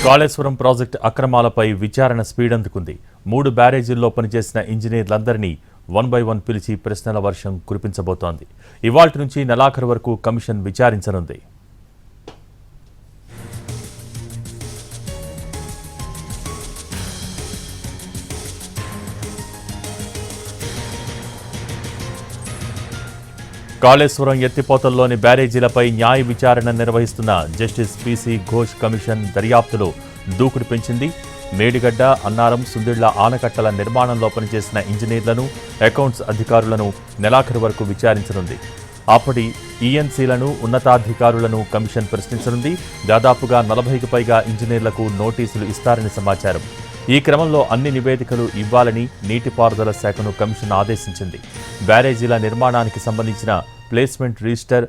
Kaleshwaram project అక్రమాలపై విచారణ speed అందుకుంది. 3 బ్యారేజీల్లో పనిచేసిన ఇంజనీర్లందరినీ 1 బై 1 పిలిచి ప్రశ్నల వర్షం కురిపించబోతోంది. ఇవాళ్టి నుంచి నెలాఖరు వరకు కమిషన్ విచారించనుంది. కాళేశ్వరం ఎత్తిపోతల్లోని బ్యారేజీలపై న్యాయ విచారణ నిర్వహిస్తున్న జస్టిస్ పీసీ ఘోష్ కమిషన్ దర్యాప్తులో దూకుడు పెంచింది. మేడిగడ్డ, అన్నారం, సుందిళ్ల ఆనకట్టల నిర్మాణంలో పనిచేసిన ఇంజనీర్లను, అకౌంట్స్ అధికారులను నెలాఖరు వరకు విచారించనుంది. అప్పటి ఈఎన్సీలను, ఉన్నతాధికారులను కమిషన్ ప్రశ్నించనుంది. దాదాపుగా 40కి పైగా ఇంజనీర్లకు నోటీసులు ఇస్తారని సమాచారం. ఈ క్రమంలో అన్ని నివేదికలు ఇవ్వాలని నీటిపారుదల శాఖను కమిషన్ ఆదేశించింది. బ్యారేజీల నిర్మాణానికి సంబంధించిన ప్లేస్మెంట్ రిజిస్టర్,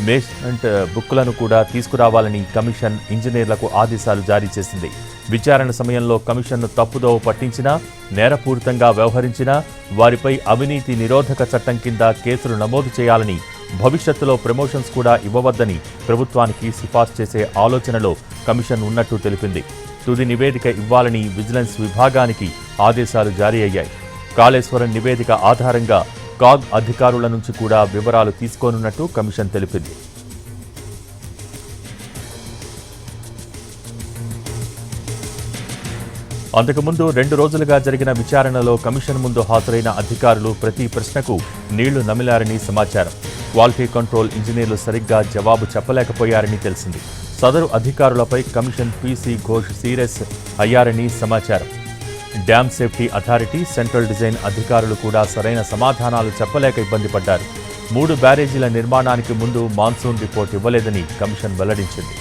మేస్మెంట్ బుక్లను కూడా తీసుకురావాలని కమిషన్ ఇంజనీర్లకు ఆదేశాలు జారీ చేసింది. విచారణ సమయంలో కమిషన్ను తప్పుదోవ పట్టించినా, నేరపూరితంగా వ్యవహరించినా వారిపై అవినీతి నిరోధక చట్టం కింద కేసులు నమోదు చేయాలని, భవిష్యత్తులో ప్రమోషన్స్ కూడా ఇవ్వవద్దని ప్రభుత్వానికి సిఫార్సు చేసే ఆలోచనలో కమిషన్ ఉన్నట్టు తెలిపింది. తుది నివేదిక ఇవ్వాలని విజిలెన్స్ విభాగానికి ఆదేశాలు జారీ అయ్యాయి. కాళేశ్వరం నివేదిక ఆధారంగా కాగ్ అధికారుల నుంచి కూడా వివరాలు తీసుకోనున్నట్టు కమిషన్ తెలిపింది. అంతకుముందు 2 రోజులుగా జరిగిన విచారణలో కమిషన్ ముందు హాజరైన అధికారులు ప్రతి ప్రశ్నకు నీళ్లు నమిలారని సమాచారం. క్వాలిటీ కంట్రోల్ ఇంజనీర్లు సరిగ్గా జవాబు చెప్పలేకపోయారని తెలిసింది. సదరు అధికారులపై కమిషన్ పీసీ ఘోష్ సీరియస్ అయ్యారని సమాచారం. Dam safety authority, central design అధికారులు కూడా సరైన సమాధానాలు చెప్పలేక ఇబ్బంది పడ్డారు. 3 బ్యారేజీల నిర్మాణానికి ముందు మాన్సూన్ రిపోర్ట్ ఇవ్వలేదని కమిషన్ వెల్లడించింది.